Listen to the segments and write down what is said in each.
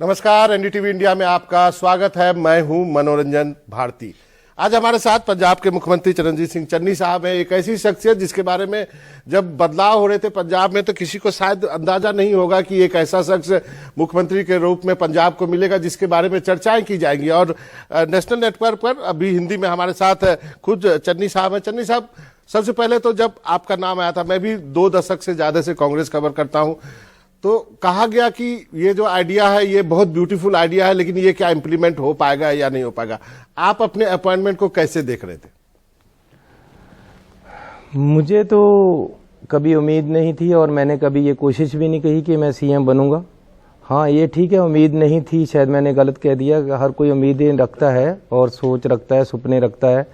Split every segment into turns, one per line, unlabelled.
नमस्कार, NDTV India में आपका स्वागत है। मैं हूं मनोरंजन भारती। आज हमारे साथ पंजाब के मुख्यमंत्री चरणजीत सिंह चन्नी साहब हैं। एक ऐसी शख्सियत जिसके बारे में जब बदलाव हो रहे थे पंजाब में तो किसी को शायद अंदाजा नहीं होगा कि एक ऐसा शख्स मुख्यमंत्री के रूप में पंजाब को मिलेगा जिसके बारे में चर्चाएं की जाएंगी। और नेशनल नेटवर्क पर अभी हिंदी में हमारे साथ खुद चन्नी साहब हैं। चन्नी साहब, सबसे पहले तो जब आपका नाम आया था, मैं भी 2 दशक से ज्यादा से कांग्रेस कवर करता हूं, तो कहा गया कि ये जो आइडिया है ये बहुत ब्यूटीफुल आइडिया है, लेकिन ये क्या इंप्लीमेंट हो पाएगा या नहीं हो पाएगा। आप अपने अपॉइंटमेंट को कैसे देख रहे थे?
मुझे तो कभी उम्मीद नहीं थी और मैंने कभी ये कोशिश भी नहीं कही कि मैं सीएम बनूंगा। हाँ, ये ठीक है, उम्मीद नहीं थी, शायद मैंने गलत कह दिया। हर कोई उम्मीदें रखता है और सोच रखता है, सपने रखता है,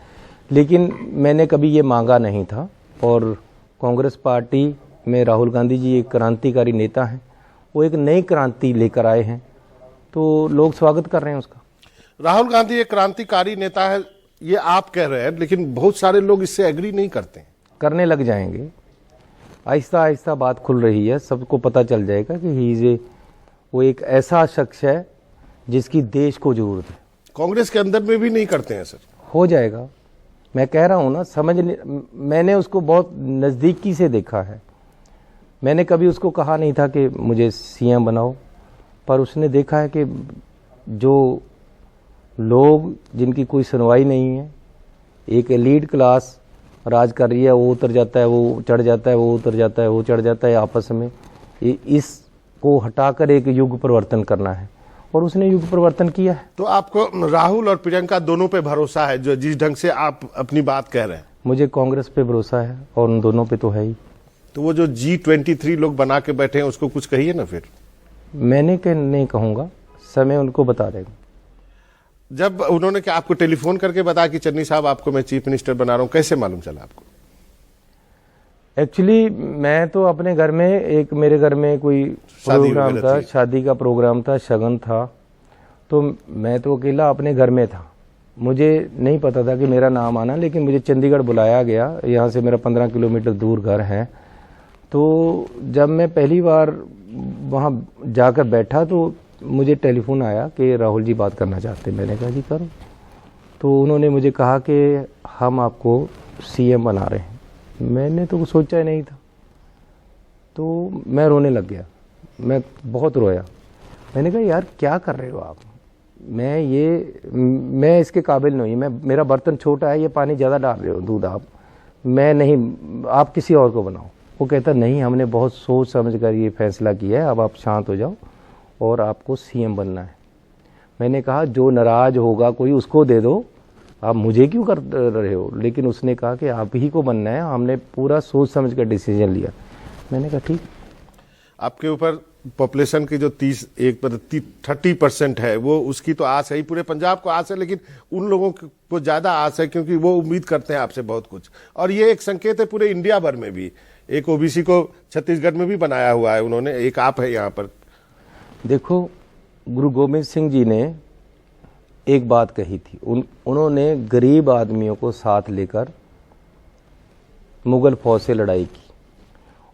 लेकिन मैंने कभी ये मांगा नहीं था। और कांग्रेस पार्टी में राहुल गांधी जी एक क्रांतिकारी नेता हैं, वो एक नई क्रांति लेकर आए हैं, तो लोग स्वागत कर रहे हैं उसका।
राहुल गांधी एक क्रांतिकारी नेता है, ये आप कह रहे हैं, लेकिन बहुत सारे लोग इससे एग्री नहीं करते हैं।
करने लग जाएंगे, आहिस्ता आहिस्ता बात खुल रही है, सबको पता चल जाएगा कि वो एक ऐसा शख्स है जिसकी देश को जरूरत है।
कांग्रेस के अंदर में भी नहीं करते हैं सर।
हो जाएगा, मैं कह रहा हूं ना, मैंने उसको बहुत नजदीकी से देखा है। मैंने कभी उसको कहा नहीं था कि मुझे सीएम बनाओ, पर उसने देखा है कि जो लोग जिनकी कोई सुनवाई नहीं है, एक एलीट क्लास राज कर रही है, वो उतर जाता है, वो चढ़ जाता है, वो उतर जाता है, वो चढ़ जाता है आपस में। इसको हटाकर एक युग परिवर्तन करना है और उसने युग परिवर्तन किया है।
तो आपको राहुल और प्रियंका दोनों पे भरोसा है, जो जिस ढंग से आप अपनी बात कह रहे हैं?
मुझे कांग्रेस पे भरोसा है और उन दोनों पे तो है ही।
तो वो जो G23 लोग बना के बैठे हैं उसको कुछ कहिए ना फिर।
मैंने नहीं कहूंगा, समय उनको बता देगा।
जब उन्होंने क्या आपको टेलीफोन करके बताया कि चन्नी साहब आपको मैं चीफ मिनिस्टर बना रहा हूं, कैसे मालूम चला आपको?
एक्चुअली मैं तो अपने घर में, मेरे घर में कोई प्रोग्राम था, शादी का प्रोग्राम था, शगन था, तो मैं तो अकेला अपने घर में था। मुझे नहीं पता था कि मेरा नाम आना, लेकिन मुझे चंडीगढ़ बुलाया गया। यहाँ से मेरा 15 किलोमीटर दूर घर है। तो जब मैं पहली बार वहाँ जाकर बैठा तो मुझे टेलीफोन आया कि राहुल जी बात करना चाहते हैं। मैंने कहा जी करो। तो उन्होंने मुझे कहा कि हम आपको सीएम बना रहे हैं। मैंने तो सोचा ही नहीं था, तो मैं रोने लग गया। मैं बहुत रोया। मैंने कहा यार क्या कर रहे हो आप, मैं इसके काबिल नहीं। मेरा बर्तन छोटा है, ये पानी ज़्यादा डाल रहे हो, दूध आप, मैं नहीं, आप किसी और को बनाओ। वो कहता नहीं, हमने बहुत सोच समझ कर ये फैसला किया है, अब आप शांत हो जाओ और आपको सीएम बनना है। मैंने कहा जो नाराज होगा कोई उसको दे दो, आप मुझे क्यों कर रहे हो? लेकिन उसने कहा कि आप ही को बनना है, हमने पूरा सोच समझ कर डिसीजन लिया। मैंने कहा ठीक।
आपके ऊपर पॉपुलेशन की जो 30% है, वो उसकी तो आस है ही, पूरे पंजाब को आस है, लेकिन उन लोगों को ज्यादा आस है क्योंकि वो उम्मीद करते हैं आपसे बहुत कुछ। और ये एक संकेत है पूरे इंडिया भर में भी। एक ओबीसी को छत्तीसगढ़ में भी बनाया हुआ है उन्होंने, एक आप है यहाँ पर।
देखो, गुरु गोविंद सिंह जी ने एक बात कही थी, उन्होंने गरीब आदमियों को साथ लेकर मुगल फौज से लड़ाई की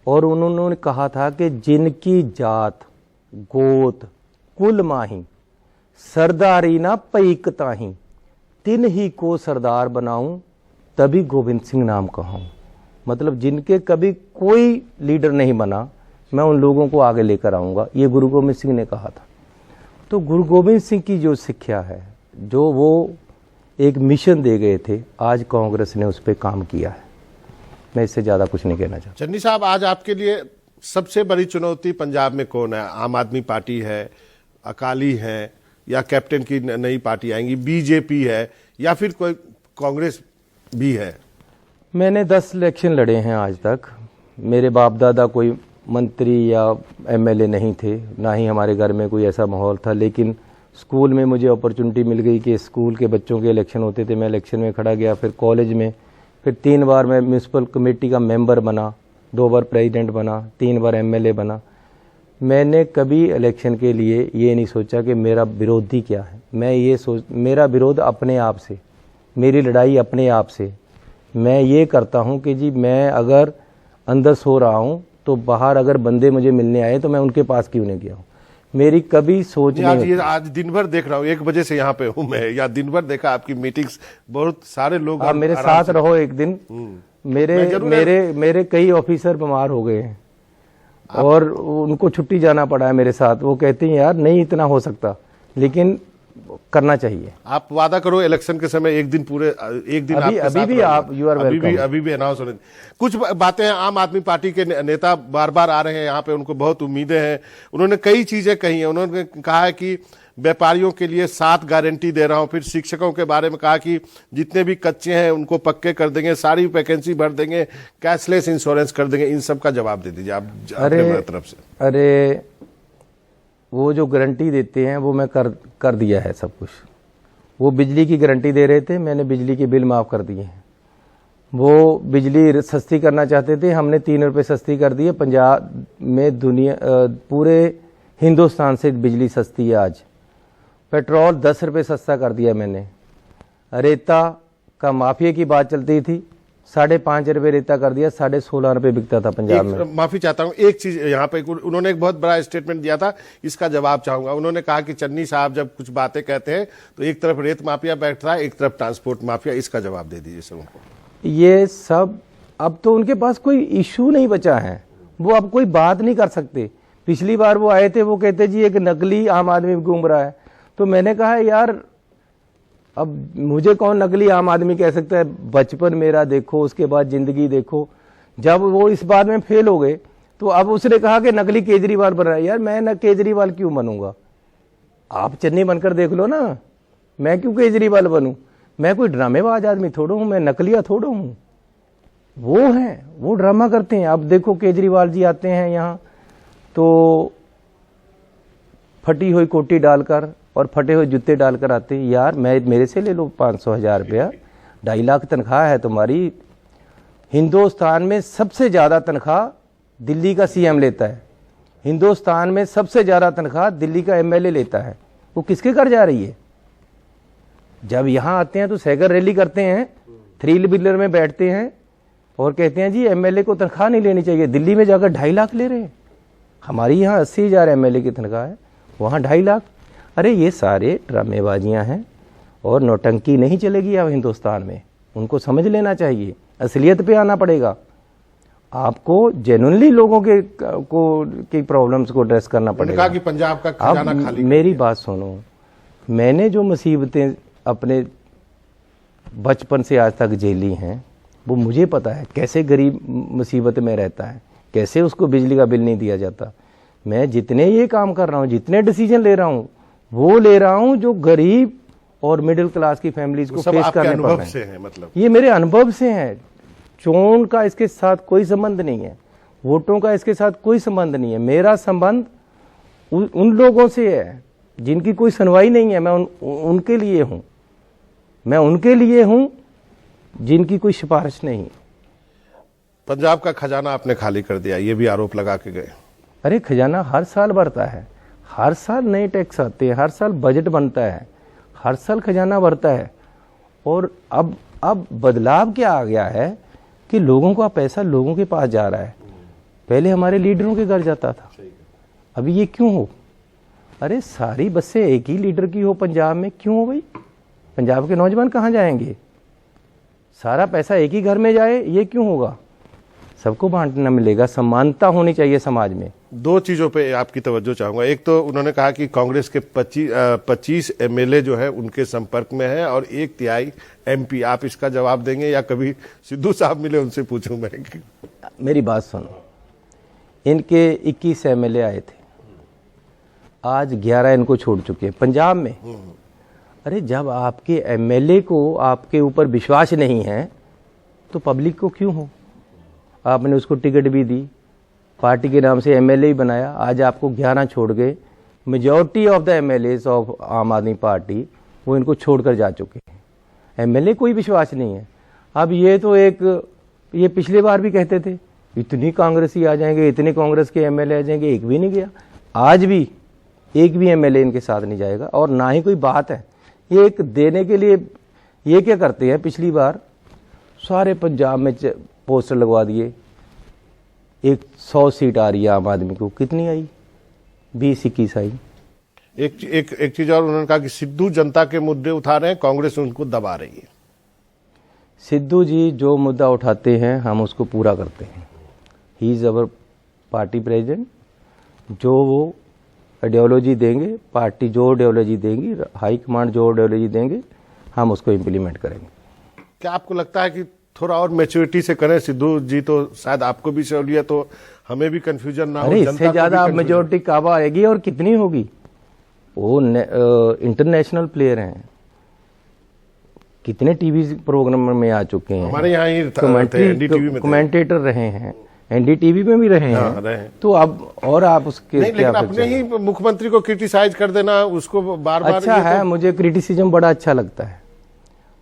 और उन्होंने कहा था कि जिनकी जात गोत कुल माही, सरदारी ना पैक ताही, तिन ही को सरदार बनाऊं, तभी गोविंद सिंह नाम कहूं। मतलब जिनके कभी कोई लीडर नहीं बना, मैं उन लोगों को आगे लेकर आऊंगा, ये गुरु गोविंद सिंह ने कहा था। तो गुरु गोविंद सिंह की जो शिक्षा है, जो वो एक मिशन दे गए थे, आज कांग्रेस ने उस पर काम किया है। मैं इससे ज्यादा कुछ नहीं कहना चाहता।
चन्नी साहब, आज आपके लिए सबसे बड़ी चुनौती पंजाब में कौन है? आम आदमी पार्टी है, अकाली है, या कैप्टन की नई पार्टी आएंगी, बीजेपी है, या फिर कोई कांग्रेस भी है?
मैंने 10 इलेक्शन लड़े हैं आज तक। मेरे बाप दादा कोई मंत्री या एमएलए नहीं थे, ना ही हमारे घर में कोई ऐसा माहौल था, लेकिन स्कूल में मुझे अपॉर्चुनिटी मिल गई कि स्कूल के बच्चों के इलेक्शन होते थे, मैं इलेक्शन में खड़ा गया। फिर कॉलेज में, फिर 3 बार मैं म्यूनसिपल कमेटी का मेंबर बना, 2 बार प्रेसिडेंट बना, 3 बार एमएलए बना। मैंने कभी इलेक्शन के लिए ये नहीं सोचा कि मेरा विरोधी क्या है। मेरा विरोध अपने आप से, मेरी लड़ाई अपने आप से। मैं ये करता हूँ कि जी मैं अगर अंदर सो रहा हूँ तो बाहर अगर बंदे मुझे मिलने आए तो मैं उनके पास क्यों नहीं गया हूँ। मेरी कभी सोच नहीं होती।
आज दिन भर देख रहा हूँ, 1 बजे से यहाँ पे हूँ मैं, या दिन भर देखा आपकी मीटिंग्स, बहुत सारे लोग।
आप मेरे साथ रहो एक दिन। मेरे कई ऑफिसर बीमार हो गए हैं और उनको छुट्टी जाना पड़ा है मेरे साथ। वो कहते हैं यार नहीं इतना हो सकता, लेकिन करना चाहिए।
आप वादा करो इलेक्शन के समय एक दिन पूरे एक दिन
अभी भी आप यू आर वेलकम।
अभी भी अनाउंस होने। कुछ बातें हैं, आम आदमी पार्टी के नेता बार बार आ रहे हैं यहाँ पे, उनको बहुत उम्मीदें हैं। उन्होंने कई चीजें कही हैं। उन्होंने कहा है कि व्यापारियों के लिए 7 गारंटी दे रहा हूं। फिर शिक्षकों के बारे में कहा कि जितने भी कच्चे हैं उनको पक्के कर देंगे, सारी वैकेंसी भर देंगे, कैशलेस इंश्योरेंस कर देंगे। इन सब का जवाब दे दीजिए आप अपने तरफ से।
अरे वो जो गारंटी देते हैं वो मैं कर दिया है सब कुछ। वो बिजली की गारंटी दे रहे थे, मैंने बिजली के बिल माफ कर दिए हैं। वो बिजली सस्ती करना चाहते थे, हमने 3 रुपए सस्ती कर दी है। पंजाब में पूरे हिंदुस्तान से बिजली सस्ती है आज। पेट्रोल 10 रुपए सस्ता कर दिया मैंने। रेता का माफिया की बात चलती थी, 5.5 रुपए रेता कर दिया, 16.5 रुपए बिकता था पंजाब में।
माफी चाहता हूं, एक चीज यहाँ पे उन्होंने एक बहुत बड़ा स्टेटमेंट दिया था, इसका जवाब चाहूंगा। उन्होंने कहा कि चन्नी साहब जब कुछ बातें कहते हैं तो एक तरफ रेत माफिया बैठ रहा है, एक तरफ ट्रांसपोर्ट माफिया। इसका जवाब दे दीजिए सर उनको।
ये सब अब तो उनके पास कोई इश्यू नहीं बचा है, वो अब कोई बात नहीं कर सकते। पिछली बार वो आए थे, वो कहते जी एक नकली आम आदमी घूम रहा है। तो मैंने कहा यार अब मुझे कौन नकली आम आदमी कह सकता है। बचपन मेरा देखो, उसके बाद जिंदगी देखो। जब वो इस बात में फेल हो गए तो अब उसने कहा कि नकली केजरीवाल बन रहा है। यार मैं न केजरीवाल क्यों बनूंगा, आप चन्नी बनकर देख लो ना, मैं क्यों केजरीवाल बनूं। मैं कोई ड्रामेबाज आदमी थोड़ा हूं, मैं नकलिया थोड़ा हूं। वो हैं, वो ड्रामा करते हैं। अब देखो केजरीवाल जी आते हैं यहाँ तो फटी हुई कोटी डालकर और फटे हुए जूते डालकर आते हैं। यार मेरे से ले लो 500,000 रुपया, 2.5 लाख तनख्वाह है तुम्हारी। हिंदुस्तान में सबसे ज्यादा तनख्वाह दिल्ली का सीएम लेता है। हिंदुस्तान में सबसे ज्यादा तनख्वाह दिल्ली का एमएलए लेता है। वो किसके घर जा रही है? जब यहां आते हैं तो साइकिल रैली करते हैं, 3 व्हीलर में बैठते हैं और कहते हैं जी एमएलए को तनख्वाह नहीं लेनी चाहिए। दिल्ली में जाकर 2.5 लाख ले रहे हैं। हमारी यहाँ 80,000 एमएलए की तनख्वाह है, वहां 2.5 लाख। अरे ये सारे ड्रामेबाजियां हैं और नौटंकी नहीं चलेगी अब हिंदुस्तान में। उनको समझ लेना चाहिए, असलियत पे आना पड़ेगा। आपको जेन्युइनली लोगों की प्रॉब्लम्स को एड्रेस करना पड़ेगा।
कहा कि पंजाब का खजाना खाली।
मेरी बात सुनो, मैंने जो मुसीबतें अपने बचपन से आज तक झेली हैं वो मुझे पता है। कैसे गरीब मुसीबत में रहता है, कैसे उसको बिजली का बिल नहीं दिया जाता। मैं जितने ये काम कर रहा हूँ, जितने डिसीजन ले रहा हूँ, वो ले रहा हूं जो गरीब और मिडिल क्लास की फैमिलीज को फेस करने पड़ रहे हैं। मतलब ये मेरे अनुभव से है। चोन का इसके साथ कोई संबंध नहीं है, वोटों का इसके साथ कोई संबंध नहीं है। मेरा संबंध उन लोगों से है जिनकी कोई सुनवाई नहीं है। मैं उनके लिए हूं, मैं उनके लिए हूं जिनकी कोई सिफारिश नहीं।
पंजाब का खजाना आपने खाली कर दिया, ये भी आरोप लगा के गए।
अरे खजाना हर साल बढ़ता है, हर साल नए टैक्स आते हैं, हर साल बजट बनता है, हर साल खजाना बढ़ता है। और अब बदलाव क्या आ गया है कि लोगों का पैसा लोगों के पास जा रहा है। पहले हमारे लीडरों के घर जाता था, अभी ये क्यों हो? अरे सारी बसें एक ही लीडर की हो पंजाब में, क्यों हो भाई? पंजाब के नौजवान कहाँ जाएंगे? सारा पैसा एक ही घर में जाए, ये क्यों होगा? सबको बांटना मिलेगा, समानता होनी चाहिए समाज में।
2 चीजों पे आपकी तवज्जो चाहूंगा। एक तो उन्होंने कहा कि कांग्रेस के 25 एमएलए जो है उनके संपर्क में है और 1/3 एमपी। आप इसका जवाब देंगे या कभी सिद्धू साहब मिले उनसे पूछूं मैं?
मेरी बात सुनो, इनके 21 एमएलए आए थे, आज 11 इनको छोड़ चुके हैं पंजाब में। अरे जब आपके एमएलए को आपके ऊपर विश्वास नहीं है तो पब्लिक को क्यों हो? आपने उसको टिकट भी दी, पार्टी के नाम से एमएलए ही बनाया, आज आपको 11 छोड़ गए। Majority of the MLAs of आम आदमी पार्टी वो इनको छोड़कर जा चुके हैं। एमएलए कोई विश्वास नहीं है। अब ये तो ये पिछले बार भी कहते थे इतनी कांग्रेसी आ जाएंगे, इतने कांग्रेस के एमएलए आ जाएंगे, एक भी नहीं गया। आज भी एक भी एमएलए इनके साथ नहीं जाएगा और ना ही कोई बात है। ये एक देने के लिए ये क्या करते हैं, पिछली बार सारे पंजाब में पोस्टर लगवा दिए, 100 सीट आ रही है आम आदमी को, कितनी आई? 20-21 आई।
एक चीज और उन्होंने कहा कि सिद्धू जनता के मुद्दे उठा रहे हैं, कांग्रेस उनको दबा रही है।
सिद्धू जी जो मुद्दा उठाते हैं हम उसको पूरा करते हैं। He is our party president. जो वो आइडियोलॉजी देंगे, पार्टी जो आइडियोलॉजी देंगी, हाई कमांड जो आइडियोलॉजी देंगे, हम उसको इम्प्लीमेंट करेंगे।
क्या आपको लगता है कि थोड़ा और मैच्योरिटी से करें? सिद्धू जी तो शायद आपको भी सहूलियत हो, हमें भी कंफ्यूजन ना हो।
अरे इससे ज्यादा मेजोरिटी कब आएगी और कितनी होगी? वो इंटरनेशनल प्लेयर हैं, कितने टीवी प्रोग्राम में आ चुके हैं,
हमारे यहाँ ही
कमेंटेटर रहे हैं, एनडीटीवी में भी रहे हैं। तो अब और आप उसके
नहीं, लेकिन अपने ही मुख्यमंत्री को क्रिटिसाइज कर देना, उसको बार बार
अच्छा है। मुझे क्रिटिसिज्म बड़ा अच्छा लगता है।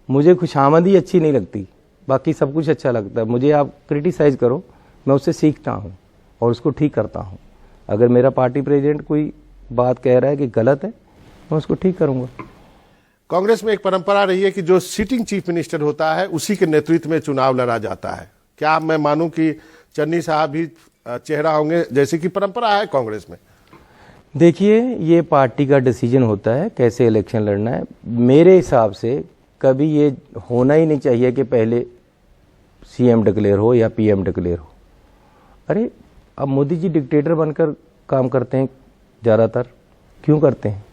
मुझे खुशामदी अच्छी नहीं लगती, बाकी सब कुछ अच्छा लगता है। मुझे आप क्रिटिसाइज करो, मैं उससे सीखता हूँ और उसको ठीक करता हूँ। अगर मेरा पार्टी प्रेसिडेंट कोई बात कह रहा है कि गलत है, मैं उसको ठीक करूंगा।
कांग्रेस में एक परंपरा रही है कि जो सिटिंग चीफ मिनिस्टर होता है उसी के नेतृत्व में चुनाव लड़ा जाता है। क्या मैं मानूं कि चन्नी साहब भी चेहरा होंगे, जैसे कि परंपरा है कांग्रेस में?
देखिए, ये पार्टी का डिसीजन होता है कैसे इलेक्शन लड़ना है। मेरे हिसाब से कभी ये होना ही नहीं चाहिए कि पहले सीएम डिक्लेयर हो या पीएम डिक्लेयर हो। अरे अब मोदी जी डिक्टेटर बनकर काम करते हैं ज़्यादातर। क्यों करते हैं?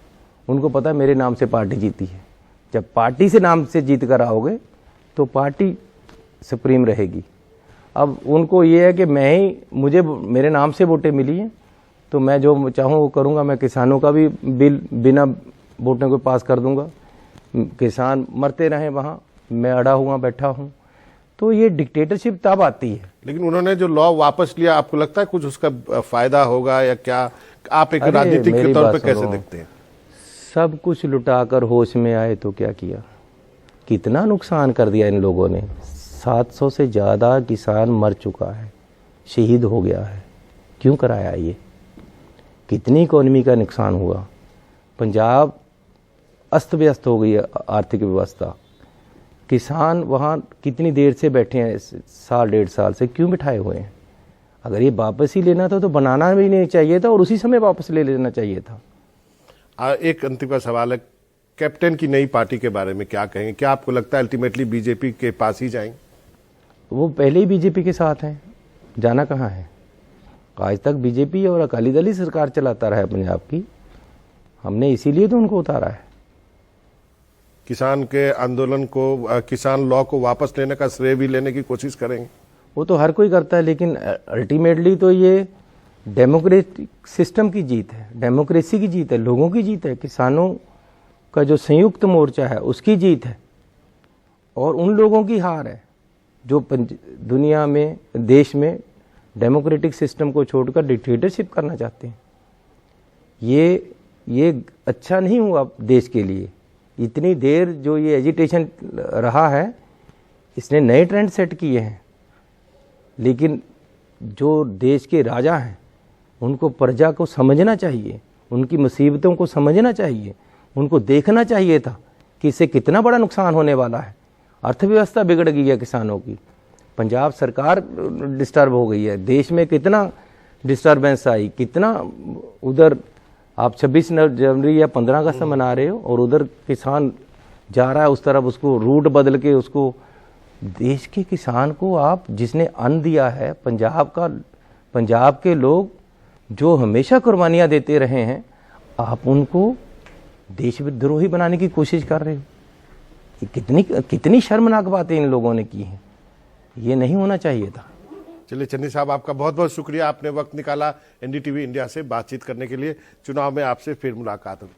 उनको पता है मेरे नाम से पार्टी जीती है। जब पार्टी से नाम से जीत कर आओगे तो पार्टी सुप्रीम रहेगी। अब उनको ये है कि मुझे मेरे नाम से वोटें मिली हैं तो मैं जो चाहूँ वो करूँगा। मैं किसानों का भी बिल बिना वोटों को पास कर दूंगा। किसान मरते रहे वहाँ, मैं अड़ा हुआ बैठा हूँ। तो ये डिक्टेटरशिप तब आती है।
लेकिन उन्होंने जो लॉ वापस लिया, आपको लगता है कुछ उसका फायदा होगा या क्या? आप एक राजनीतिक के तौर पे कैसे देखते हैं?
सब कुछ लुटाकर होश में आए तो क्या किया? कितना नुकसान कर दिया इन लोगों ने। 700 से ज़्यादा किसान मर चुका है, शहीद हो गया है। क्यों कराया ये? कितनी इकोनॉमी का नुकसान हुआ। पंजाब अस्त व्यस्त हो गई है आर्थिक व्यवस्था। किसान वहाँ कितनी देर से बैठे हैं, साल डेढ़ साल से क्यों बिठाए हुए हैं? अगर ये वापस ही लेना था तो बनाना भी नहीं चाहिए था और उसी समय वापस ले लेना चाहिए था।
एक अंतिम सवाल है, कैप्टन की नई पार्टी के बारे में क्या कहेंगे? क्या आपको लगता है अल्टीमेटली बीजेपी के पास ही जाएंगे?
वो पहले ही बीजेपी के साथ हैं, जाना कहाँ है? आज तक बीजेपी और अकाली दल ही सरकार चलाता रहा है पंजाब की। हमने इसीलिए तो उनको उतारा है।
किसान के आंदोलन को, किसान लॉ को वापस लेने का श्रेय भी लेने की कोशिश करेंगे?
वो तो हर कोई करता है, लेकिन अल्टीमेटली तो ये डेमोक्रेटिक सिस्टम की जीत है, डेमोक्रेसी की जीत है, लोगों की जीत है। किसानों का जो संयुक्त मोर्चा है उसकी जीत है और उन लोगों की हार है जो दुनिया में, देश में डेमोक्रेटिक सिस्टम को छोड़कर डिक्टेटरशिप करना चाहते हैं। ये अच्छा नहीं हुआ देश के लिए। इतनी देर जो ये एजिटेशन रहा है, इसने नए ट्रेंड सेट किए हैं। लेकिन जो देश के राजा हैं उनको प्रजा को समझना चाहिए, उनकी मुसीबतों को समझना चाहिए, उनको देखना चाहिए था कि इससे कितना बड़ा नुकसान होने वाला है। अर्थव्यवस्था बिगड़ गई है किसानों की, पंजाब सरकार डिस्टर्ब हो गई है, देश में कितना डिस्टर्बेंस आई, कितना उधर आप 26 जनवरी या 15 अगस्त मना रहे हो और उधर किसान जा रहा है उस तरफ, उसको रूट बदल के उसको। देश के किसान को आप, जिसने अन्न दिया है, पंजाब के लोग जो हमेशा कुर्बानियां देते रहे हैं, आप उनको देशद्रोही बनाने की कोशिश कर रहे हो। कितनी शर्मनाक बातें इन लोगों ने की हैं। ये नहीं होना चाहिए था।
चलिए चन्नी साहब, आपका बहुत बहुत शुक्रिया, आपने वक्त निकाला एनडीटीवी इंडिया से बातचीत करने के लिए। चुनाव में आपसे फिर मुलाकात होगी।